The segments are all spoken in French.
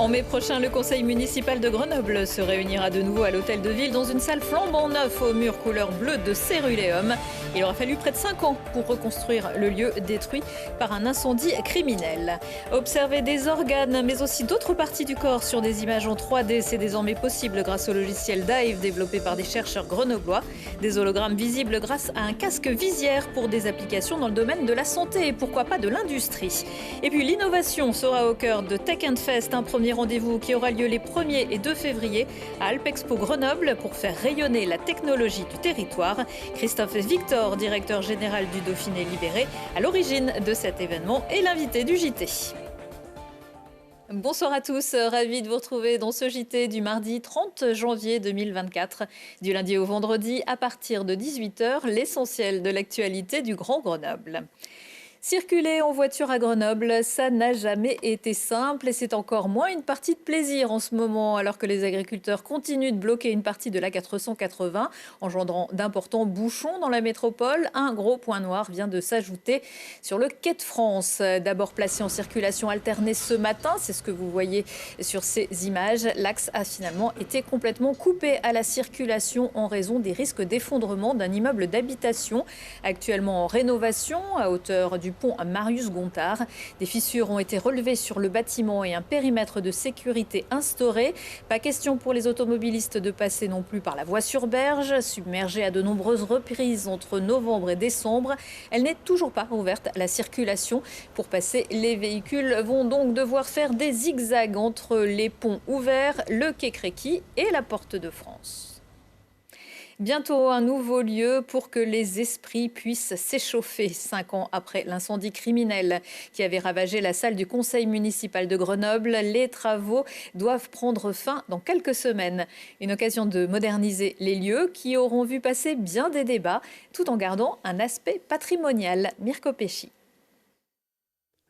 En mai prochain, le conseil municipal de Grenoble se réunira de nouveau à l'hôtel de ville dans une salle flambant neuve aux murs couleur bleu de céruléum. Il aura fallu près de 5 ans pour reconstruire le lieu détruit par un incendie criminel. Observer des organes, mais aussi d'autres parties du corps sur des images en 3D, c'est désormais possible grâce au logiciel Dive développé par des chercheurs grenoblois. Des hologrammes visibles grâce à un casque visière pour des applications dans le domaine de la santé et pourquoi pas de l'industrie. Et puis l'innovation sera au cœur de Tech and Fest, un premier rendez-vous qui aura lieu les 1er et 2 février à Alpexpo Grenoble pour faire rayonner la technologie du territoire. Christophe Victor, directeur général du Dauphiné Libéré, à l'origine de cet événement et l'invité du JT. Bonsoir à tous, ravi de vous retrouver dans ce JT du mardi 30 janvier 2024. Du lundi au vendredi, à partir de 18h, l'essentiel de l'actualité du Grand Grenoble. Circuler en voiture à Grenoble, ça n'a jamais été simple et c'est encore moins une partie de plaisir en ce moment, alors que les agriculteurs continuent de bloquer une partie de l'A480, engendrant d'importants bouchons dans la métropole. Un gros point noir vient de s'ajouter sur le quai de France. D'abord placé en circulation alternée ce matin, c'est ce que vous voyez sur ces images. L'axe a finalement été complètement coupé à la circulation en raison des risques d'effondrement d'un immeuble d'habitation, actuellement en rénovation à hauteur du pont Marius Gontard. Des fissures ont été relevées sur le bâtiment et un périmètre de sécurité instauré. Pas question pour les automobilistes de passer non plus par la voie sur berge, submergée à de nombreuses reprises entre novembre et décembre. Elle n'est toujours pas ouverte à la circulation. Pour passer, les véhicules vont donc devoir faire des zigzags entre les ponts ouverts, le quai Créqui et la Porte de France. Bientôt un nouveau lieu pour que les esprits puissent s'échauffer 5 ans après l'incendie criminel qui avait ravagé la salle du conseil municipal de Grenoble. Les travaux doivent prendre fin dans quelques semaines. Une occasion de moderniser les lieux qui auront vu passer bien des débats tout en gardant un aspect patrimonial. Mirko Pesci.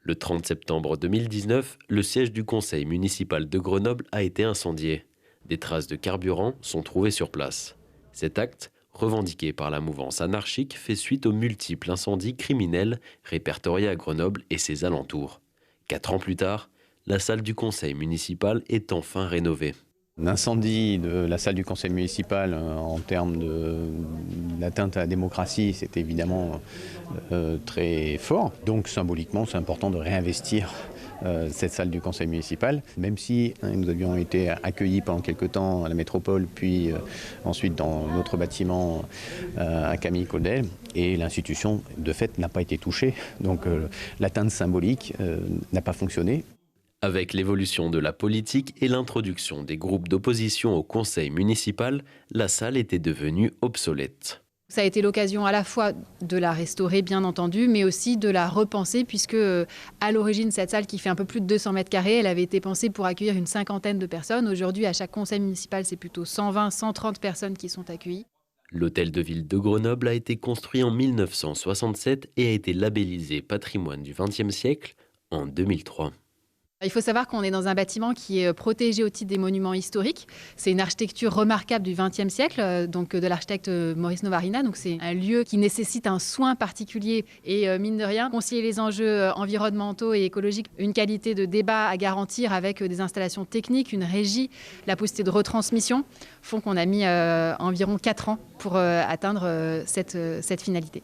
Le 30 septembre 2019, le siège du conseil municipal de Grenoble a été incendié. Des traces de carburant sont trouvées sur place. Cet acte, revendiqué par la mouvance anarchique, fait suite aux multiples incendies criminels répertoriés à Grenoble et ses alentours. 4 ans plus tard, la salle du conseil municipal est enfin rénovée. L'incendie de la salle du conseil municipal en termes d'atteinte à la démocratie, c'est évidemment très fort. Donc symboliquement, c'est important de réinvestir cette salle du conseil municipal, même si nous avions été accueillis pendant quelques temps à la métropole, puis ensuite dans notre bâtiment à Camille-Claudel, et l'institution de fait n'a pas été touchée, donc l'atteinte symbolique n'a pas fonctionné. Avec l'évolution de la politique et l'introduction des groupes d'opposition au conseil municipal, la salle était devenue obsolète. Ça a été l'occasion à la fois de la restaurer, bien entendu, mais aussi de la repenser, puisque à l'origine, cette salle qui fait un peu plus de 200 mètres carrés, elle avait été pensée pour accueillir une 50aine de personnes. Aujourd'hui, à chaque conseil municipal, c'est plutôt 120, 130 personnes qui sont accueillies. L'hôtel de ville de Grenoble a été construit en 1967 et a été labellisé patrimoine du XXe siècle en 2003. Il faut savoir qu'on est dans un bâtiment qui est protégé au titre des monuments historiques. C'est une architecture remarquable du XXe siècle, donc de l'architecte Maurice Novarina. Donc c'est un lieu qui nécessite un soin particulier et mine de rien, concilier les enjeux environnementaux et écologiques, une qualité de débat à garantir avec des installations techniques, une régie, la possibilité de retransmission, font qu'on a mis environ 4 ans pour atteindre cette finalité.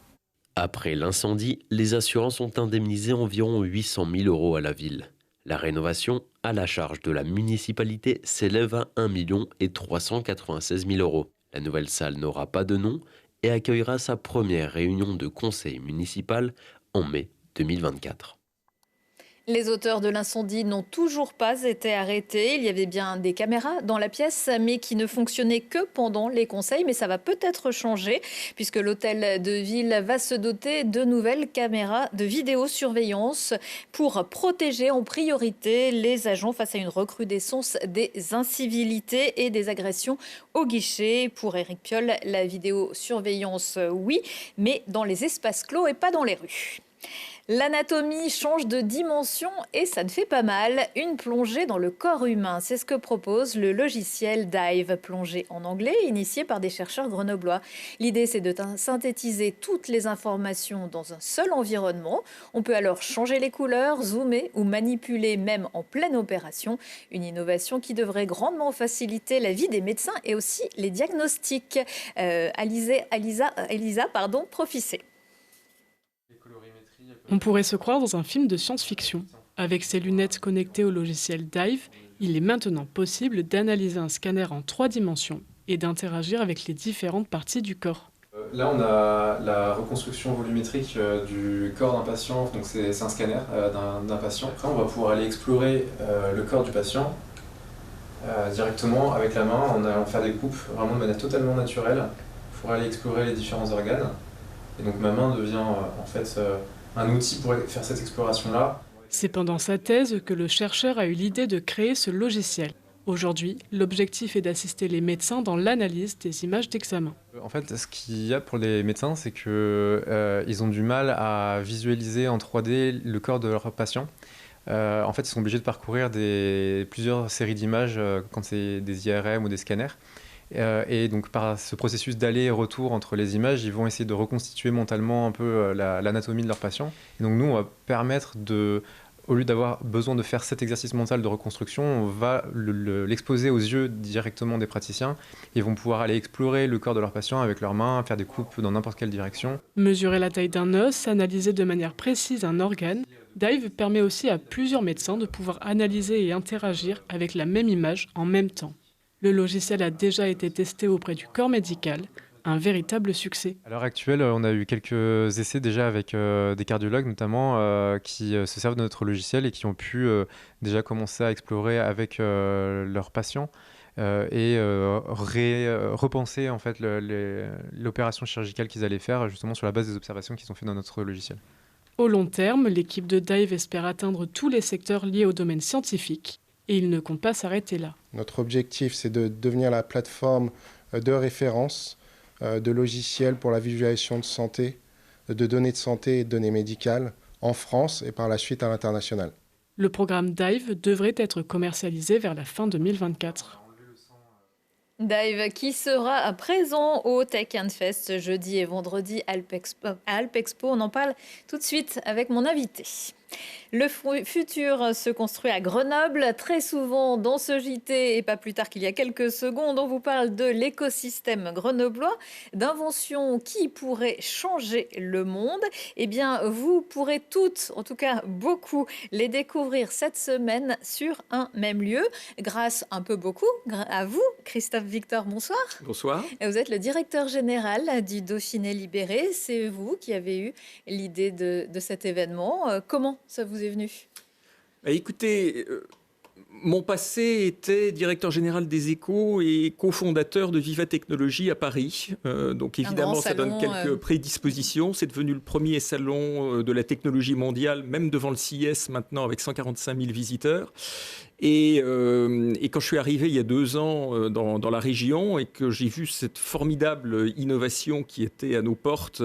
Après l'incendie, les assurances ont indemnisé environ 800 000 € à la ville. La rénovation, à la charge de la municipalité, s'élève à 1 396 000 €. La nouvelle salle n'aura pas de nom et accueillera sa première réunion de conseil municipal en mai 2024. Les auteurs de l'incendie n'ont toujours pas été arrêtés. Il y avait bien des caméras dans la pièce, mais qui ne fonctionnaient que pendant les conseils. Mais ça va peut-être changer, puisque l'hôtel de ville va se doter de nouvelles caméras de vidéosurveillance pour protéger en priorité les agents face à une recrudescence des incivilités et des agressions au guichet. Pour Éric Piolle, la vidéosurveillance, oui, mais dans les espaces clos et pas dans les rues. L'anatomie change de dimension et ça ne fait pas mal. Une plongée dans le corps humain, c'est ce que propose le logiciel Dive, plongée en anglais, initié par des chercheurs grenoblois. L'idée, c'est de synthétiser toutes les informations dans un seul environnement. On peut alors changer les couleurs, zoomer ou manipuler même en pleine opération. Une innovation qui devrait grandement faciliter la vie des médecins et aussi les diagnostics. Elisa, Profissé. On pourrait se croire dans un film de science-fiction. Avec ses lunettes connectées au logiciel Dive, il est maintenant possible d'analyser un scanner en 3 dimensions et d'interagir avec les différentes parties du corps. Là, on a la reconstruction volumétrique du corps d'un patient, donc c'est un scanner d'un patient. Après, on va pouvoir aller explorer le corps du patient directement avec la main en allant faire des coupes vraiment de manière totalement naturelle pour aller explorer les différents organes. Et donc ma main devient en fait un outil pour faire cette exploration-là. C'est pendant sa thèse que le chercheur a eu l'idée de créer ce logiciel. Aujourd'hui, l'objectif est d'assister les médecins dans l'analyse des images d'examen. En fait, ce qu'il y a pour les médecins, c'est qu'ils ont du mal à visualiser en 3D le corps de leurs patients. En fait, ils sont obligés de parcourir plusieurs séries d'images quand c'est des IRM ou des scanners. Et donc par ce processus d'aller et retour entre les images, ils vont essayer de reconstituer mentalement un peu l'anatomie de leur patient. Et donc nous, on va permettre au lieu d'avoir besoin de faire cet exercice mental de reconstruction, on va l'exposer aux yeux directement des praticiens. Ils vont pouvoir aller explorer le corps de leur patient avec leurs mains, faire des coupes dans n'importe quelle direction. Mesurer la taille d'un os, analyser de manière précise un organe, Dive permet aussi à plusieurs médecins de pouvoir analyser et interagir avec la même image en même temps. Le logiciel a déjà été testé auprès du corps médical, un véritable succès. À l'heure actuelle, on a eu quelques essais déjà avec des cardiologues notamment qui se servent de notre logiciel et qui ont pu déjà commencer à explorer avec leurs patients et repenser en fait l'opération chirurgicale qu'ils allaient faire justement sur la base des observations qu'ils ont fait dans notre logiciel. Au long terme, l'équipe de Dive espère atteindre tous les secteurs liés au domaine scientifique et il ne compte pas s'arrêter là. Notre objectif, c'est de devenir la plateforme de référence de logiciels pour la visualisation de santé, de données de santé et de données médicales en France et par la suite à l'international. Le programme Dive devrait être commercialisé vers la fin 2024. Dive qui sera présent au Tech Fest jeudi et vendredi à Alpexpo. On en parle tout de suite avec mon invité. Le futur se construit à Grenoble. Très souvent dans ce JT, et pas plus tard qu'il y a quelques secondes, on vous parle de l'écosystème grenoblois, d'inventions qui pourraient changer le monde. Eh bien, vous pourrez toutes, en tout cas beaucoup, les découvrir cette semaine sur un même lieu, grâce beaucoup à vous, Christophe Victor, bonsoir. Bonsoir. Vous êtes le directeur général du Dauphiné Libéré. C'est vous qui avez eu l'idée de cet événement. Comment ça vous est venu ? Écoutez, mon passé était directeur général des Échos et cofondateur de Viva Technologies à Paris. Donc évidemment, ça donne quelques prédispositions. C'est devenu le premier salon de la technologie mondiale, même devant le CES maintenant, avec 145 000 visiteurs. Et quand je suis arrivé il y a 2 ans dans la région et que j'ai vu cette formidable innovation qui était à nos portes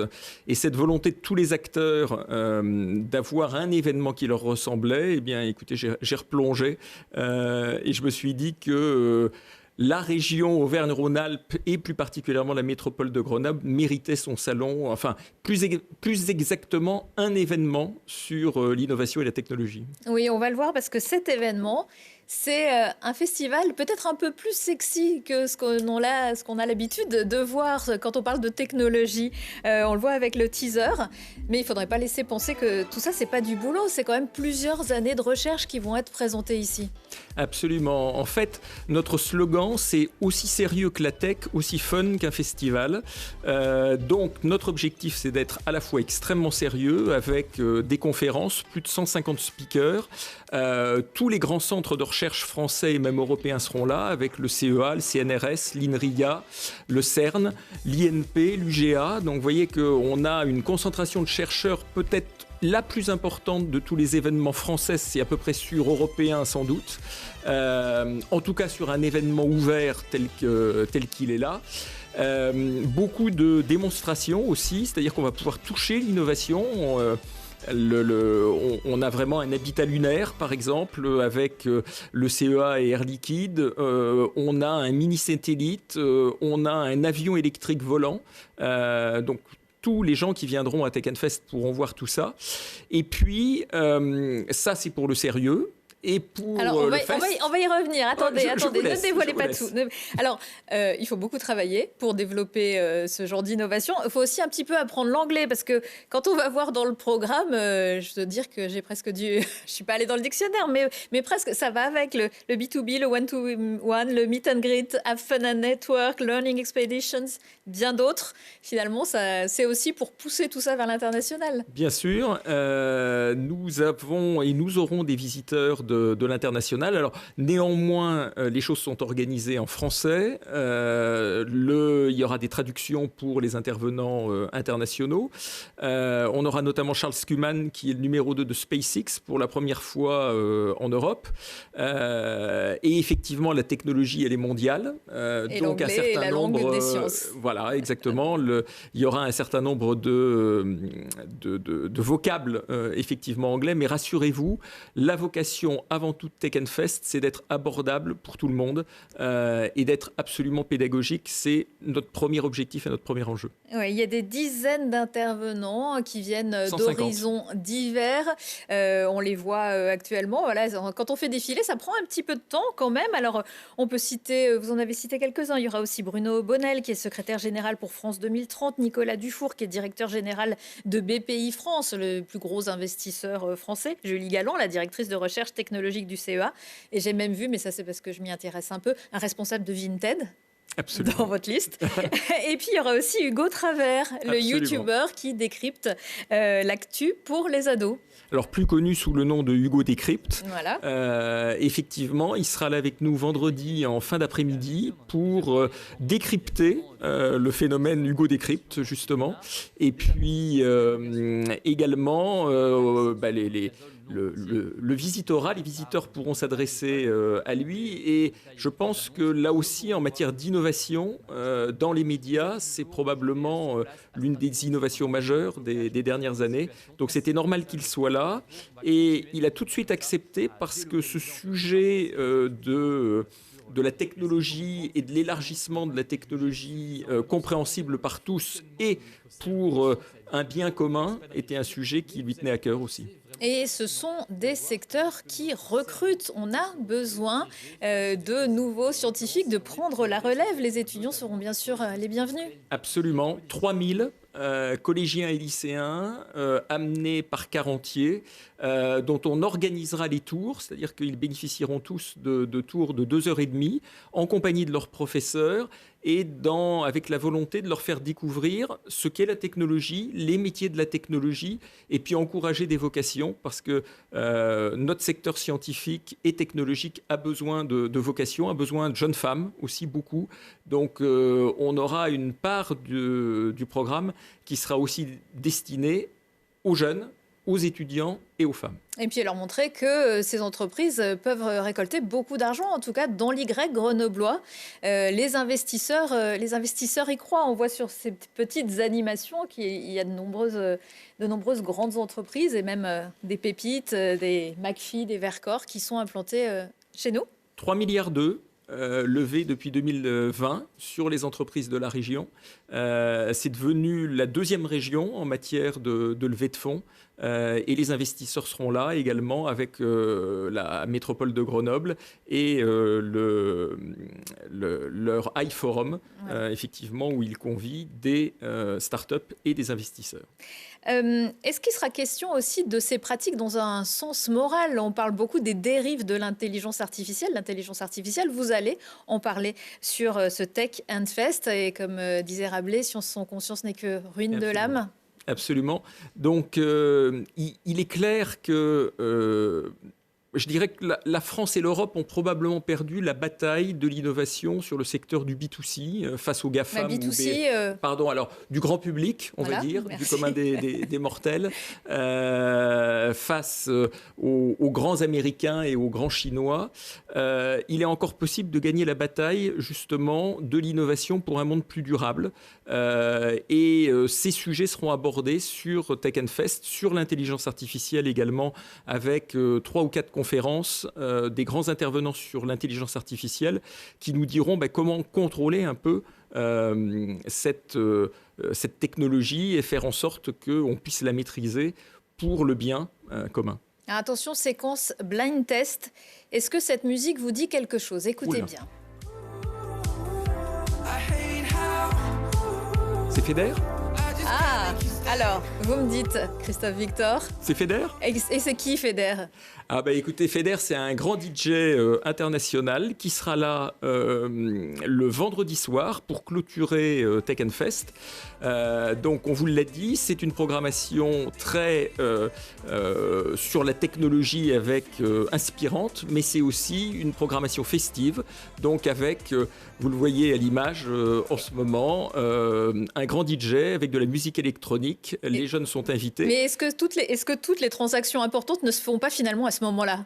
et cette volonté de tous les acteurs d'avoir un événement qui leur ressemblait, eh bien, écoutez, j'ai replongé et je me suis dit que la région Auvergne-Rhône-Alpes et plus particulièrement la métropole de Grenoble méritait son salon, enfin plus exactement un événement sur l'innovation et la technologie. Oui, on va le voir parce que cet événement, c'est un festival peut-être un peu plus sexy que ce qu'on a l'habitude de voir quand on parle de technologie. On le voit avec le teaser, mais il ne faudrait pas laisser penser que tout ça, c'est pas du boulot. C'est quand même plusieurs années de recherche qui vont être présentées ici. Absolument. En fait, notre slogan, c'est aussi sérieux que la tech, aussi fun qu'un festival. Donc, notre objectif, c'est d'être à la fois extrêmement sérieux avec des conférences, plus de 150 speakers. Tous les grands centres de recherche français et même européens seront là, avec le CEA, le CNRS, l'INRIA, le CERN, l'INP, l'UGA. Donc, vous voyez qu'on a une concentration de chercheurs peut-être la plus importante de tous les événements français, c'est à peu près sûr, européen sans doute. En tout cas sur un événement ouvert tel qu'il est là. Beaucoup de démonstrations aussi, c'est-à-dire qu'on va pouvoir toucher l'innovation. On a vraiment un habitat lunaire, par exemple, avec le CEA et Air Liquide. On a un mini-satellite. On a un avion électrique volant. Donc, tous les gens qui viendront à Tech and Fest pourront voir tout ça. Et puis, ça, c'est pour le sérieux. Et pour Alors, on va y revenir. Attendez, ne dévoilez pas tout. Alors, il faut beaucoup travailler pour développer ce genre d'innovation. Il faut aussi un petit peu apprendre l'anglais parce que quand on va voir dans le programme, je dois dire que j'ai presque dû... Je suis pas allée dans le dictionnaire, mais presque, ça va avec le B2B, le one-to-one, le meet and greet, have fun and network, learning expeditions, bien d'autres. Finalement, c'est aussi pour pousser tout ça vers l'international. Bien sûr. Nous avons et nous aurons des visiteurs de l'international. Alors, néanmoins, les choses sont organisées en français. Il y aura des traductions pour les intervenants internationaux. On aura notamment Charles Schumann, qui est le numéro 2 de SpaceX pour la première fois en Europe. Et effectivement, la technologie, elle est mondiale. Et donc, un certain la langue nombre, des sciences. Voilà, exactement. Il y aura un certain nombre de vocables, effectivement, anglais. Mais rassurez-vous, la vocation avant tout Tech and Fest, c'est d'être abordable pour tout le monde et d'être absolument pédagogique. C'est notre premier objectif et notre premier enjeu. Ouais, il y a des dizaines d'intervenants qui viennent 150. d'horizons divers. On les voit actuellement. Voilà, quand on fait défiler, ça prend un petit peu de temps quand même. Alors, on peut citer, vous en avez cité quelques-uns. Il y aura aussi Bruno Bonnel, qui est secrétaire général pour France 2030, Nicolas Dufour, qui est directeur général de BPI France, le plus gros investisseur français, Julie Galland, la directrice de recherche technologique du CEA. Et j'ai même vu, mais ça c'est parce que je m'y intéresse un peu, un responsable de Vinted. Absolument. Dans votre liste. Et puis, il y aura aussi Hugo Travers, le YouTuber qui décrypte l'actu pour les ados. Alors, plus connu sous le nom de Hugo Décrypte. Voilà. Effectivement, il sera là avec nous vendredi en fin d'après-midi pour décrypter le phénomène Hugo Décrypte, justement. Et puis, également, le visitorat, les visiteurs pourront s'adresser à lui. Et je pense que là aussi, en matière d'innovation, dans les médias, c'est probablement l'une des innovations majeures des dernières années. Donc c'était normal qu'il soit là. Et il a tout de suite accepté parce que ce sujet de la technologie et de l'élargissement de la technologie compréhensible par tous et pour un bien commun était un sujet qui lui tenait à cœur aussi. Et ce sont des secteurs qui recrutent. On a besoin de nouveaux scientifiques, de prendre la relève. Les étudiants seront bien sûr les bienvenus. Absolument. 3000 collégiens et lycéens amenés par Carentier, dont on organisera les tours, c'est-à-dire qu'ils bénéficieront tous de tours de 2h30 en compagnie de leurs professeurs et avec la volonté de leur faire découvrir ce qu'est la technologie, les métiers de la technologie, et puis encourager des vocations, parce que notre secteur scientifique et technologique a besoin de vocations, a besoin de jeunes femmes aussi beaucoup. Donc on aura une part du programme qui sera aussi destinée aux jeunes, aux étudiants et aux femmes. Et puis leur montrer que ces entreprises peuvent récolter beaucoup d'argent, en tout cas dans l'Y grenoblois. Les investisseurs y croient. On voit sur ces petites animations qu'il y a de nombreuses grandes entreprises et même des pépites, des McPhee, des Vercors qui sont implantés chez nous. 3,2 milliards levés depuis 2020 sur les entreprises de la région. C'est devenu la deuxième région en matière de levée de fonds. Et les investisseurs seront là également avec la métropole de Grenoble et leur iForum, effectivement, où ils convient des startups et des investisseurs. Est-ce qu'il sera question aussi de ces pratiques dans un sens moral? On parle beaucoup des dérives de l'intelligence artificielle. L'intelligence artificielle, vous allez en parler sur ce Tech and Fest. Et comme disait Rabelais, science sans conscience n'est que ruine de l'âme. Absolument. Donc, il est clair que Je dirais que la France et l'Europe ont probablement perdu la bataille de l'innovation sur le secteur du B2C face aux GAFAM. B2C, pardon, alors du grand public, on va dire, merci. Du commun des mortels, face aux grands Américains et aux grands Chinois. Il est encore possible de gagner la bataille, justement, de l'innovation pour un monde plus durable. Et ces sujets seront abordés sur Tech Fest, sur l'intelligence artificielle également, avec 3 ou 4 conférences, des grands intervenants sur l'intelligence artificielle qui nous diront comment contrôler un peu cette technologie et faire en sorte qu'on puisse la maîtriser pour le bien commun. Attention, séquence blind test. Est-ce que cette musique vous dit quelque chose? Écoutez bien. C'est Feder? Ah, alors, vous me dites, Christophe Victor. C'est Feder? Et c'est qui, Feder? Ah écoutez, Feder, c'est un grand DJ international qui sera là le vendredi soir pour clôturer Tech Fest. Donc, on vous l'a dit, c'est une programmation très sur la technologie avec inspirante, mais c'est aussi une programmation festive, donc avec, vous le voyez à l'image en ce moment, un grand DJ avec de la musique électronique. Les jeunes sont invités. Mais est-ce que toutes les transactions importantes ne se font pas finalement à ce moment-là?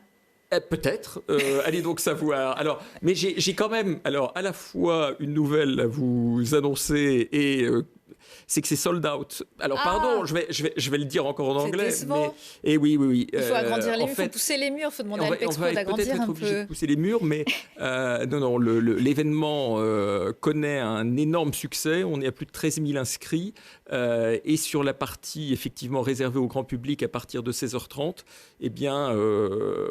Peut-être. Allez donc savoir. Alors, mais j'ai quand même à la fois une nouvelle à vous annoncer et c'est que c'est sold out. Alors pardon, je vais le dire encore en anglais. Mais oui. Il faut agrandir les murs, il faut pousser les murs, il faut demander à l'Alpexpo d'agrandir un peu. Obligé de pousser les murs, mais non, l'événement connaît un énorme succès. On est à plus de 13 000 inscrits. Et sur la partie effectivement réservée au grand public à partir de 16h30, eh bien,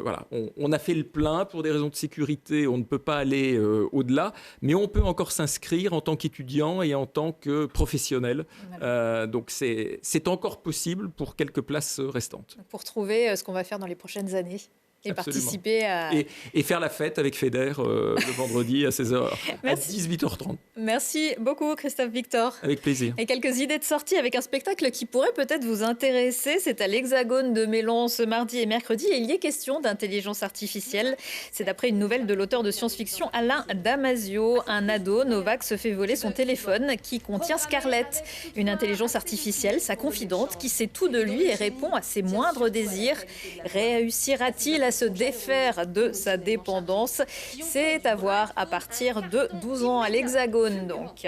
voilà, on a fait le plein pour des raisons de sécurité. On ne peut pas aller au-delà, mais on peut encore s'inscrire en tant qu'étudiant et en tant que professionnel. Donc c'est encore possible pour quelques places restantes. Pour trouver ce qu'on va faire dans les prochaines années. Et absolument. Participer à... Et faire la fête avec Feder le vendredi à 16h, à 18h30. Merci beaucoup Christophe Victor. Avec plaisir. Et quelques idées de sortie avec un spectacle qui pourrait peut-être vous intéresser. C'est à l'Hexagone de Mélan ce mardi et mercredi. Et il y est question d'intelligence artificielle. C'est d'après une nouvelle de l'auteur de science-fiction Alain Damasio. Un ado, Novak, se fait voler son téléphone qui contient Scarlett, une intelligence artificielle, sa confidente, qui sait tout de lui et répond à ses moindres désirs. Réussira-t-il à se défaire de sa dépendance? C'est à voir à partir de 12 ans à l'Hexagone donc.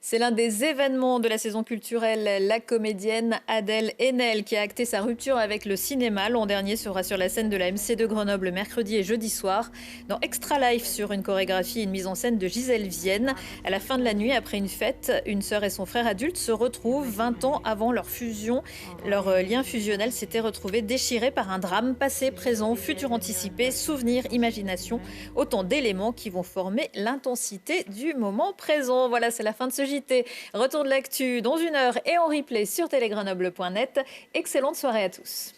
C'est l'un des événements de la saison culturelle. La comédienne Adèle Haenel, qui a acté sa rupture avec le cinéma l'an dernier, sera sur la scène de la MC de Grenoble mercredi et jeudi soir dans Extra Life sur une chorégraphie et une mise en scène de Gisèle Vienne. À la fin de la nuit, après une fête, une sœur et son frère adulte se retrouvent 20 ans avant leur fusion. Leur lien fusionnel s'était retrouvé déchiré par un drame passé, présent, futur anticipé, souvenir, imagination. Autant d'éléments qui vont former l'intensité du moment présent. Voilà, c'est la fin de ce JT. Retour de l'actu dans 1 heure et en replay sur telegrenoble.net. Excellente soirée à tous.